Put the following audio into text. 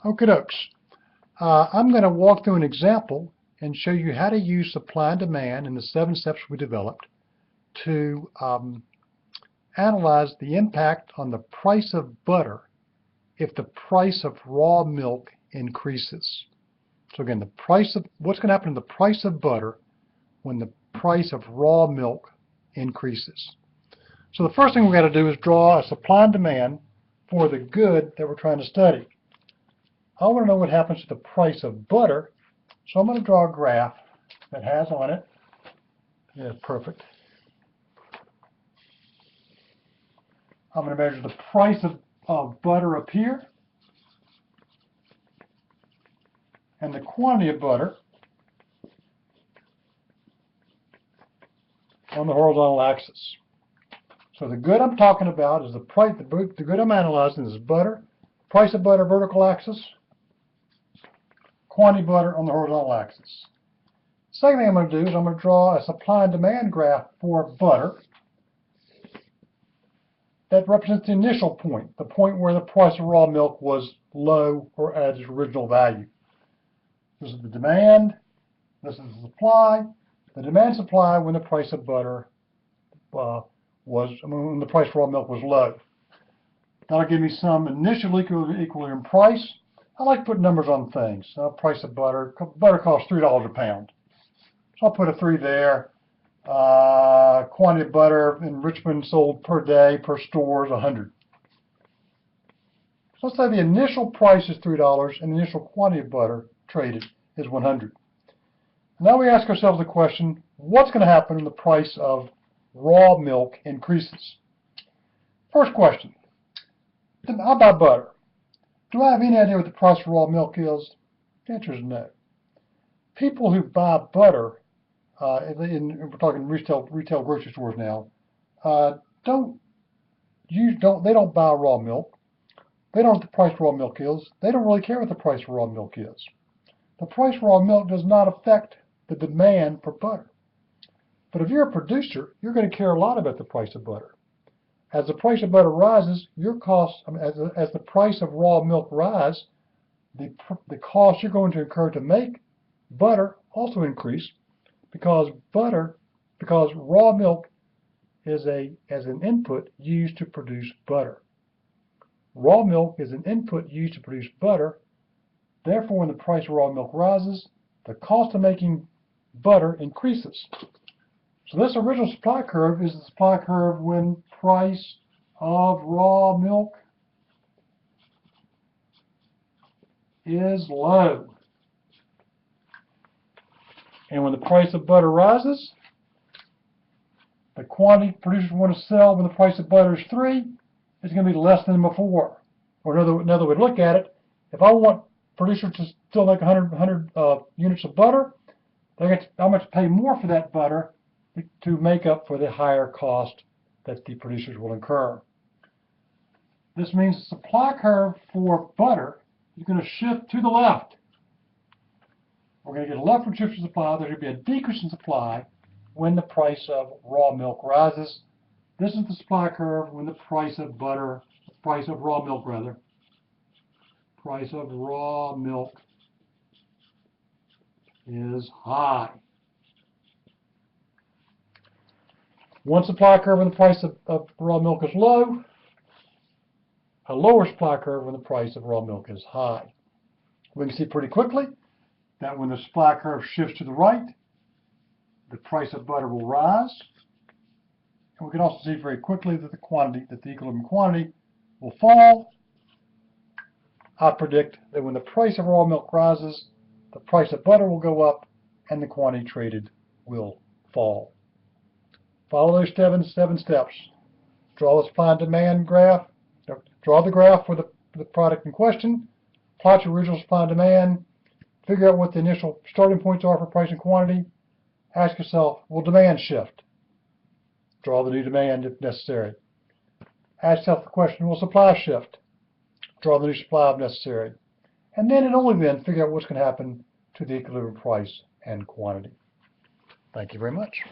Okie dokes. I'm going to walk through an example and show you how to use supply and demand in the 7 steps we developed to analyze the impact on the price of butter if the price of raw milk increases. So again, what's going to happen to the price of butter when the price of raw milk increases. So the first thing we've got to do is draw a supply and demand for the good that we're trying to study. I want to know what happens to the price of butter, so I'm going to draw a graph that has on it, yeah, perfect. I'm going to measure the price of butter up here and the quantity of butter on the horizontal axis. So the good I'm talking about is the price. The good I'm analyzing is butter, price of butter vertical axis, quantity of butter on the horizontal axis. Second thing I'm going to do is I'm going to draw a supply and demand graph for butter that represents the initial point, the point where the price of raw milk was low or at its original value. This is the demand, this is the supply. The demand supply when the price of butter when the price of raw milk was low. That'll give me some initial equilibrium price. I like to put numbers on things. Price of butter. Butter costs $3 a pound. So I'll put a 3 there. Quantity of butter in Richmond sold per day per store is 100. So let's say the initial price is $3 and the initial quantity of butter traded is 100. Now we ask ourselves the question, what's going to happen when the price of raw milk increases? First question, I'll buy butter. Do I have any idea what the price of raw milk is? The answer is no. People who buy butter, we're talking retail grocery stores now, they don't buy raw milk. They don't know what the price of raw milk is. They don't really care what the price of raw milk is. The price of raw milk does not affect the demand for butter. But if you're a producer, you're going to care a lot about the price of butter. As the price of butter rises, your costs, as the price of raw milk rise, the cost you're going to incur to make butter also increase because raw milk is as an input used to produce butter. Raw milk is an input used to produce butter. Therefore, when the price of raw milk rises, the cost of making butter increases. So this original supply curve is the supply curve when price of raw milk is low. And when the price of butter rises, the quantity producers want to sell when the price of butter is 3 is going to be less than before. Or another way to look at it, if I want producers to still make 100 units of butter, I'm going to pay more for that butter to make up for the higher cost that the producers will incur. This means the supply curve for butter is going to shift to the left. We're going to get a leftward shift in supply. There's going to be a decrease in supply when the price of raw milk rises. This is the supply curve when the price of raw milk is high. One supply curve when the price of raw milk is low, a lower supply curve when the price of raw milk is high. We can see pretty quickly that when the supply curve shifts to the right, the price of butter will rise. And we can also see very quickly that the equilibrium quantity will fall. I predict that when the price of raw milk rises, the price of butter will go up and the quantity traded will fall. Follow those 7 steps. Draw the supply and demand graph. Draw the graph for the product in question. Plot your original supply and demand. Figure out what the initial starting points are for price and quantity. Ask yourself, will demand shift? Draw the new demand if necessary. Ask yourself the question, will supply shift? Draw the new supply if necessary. And then and only then figure out what's going to happen to the equilibrium price and quantity. Thank you very much.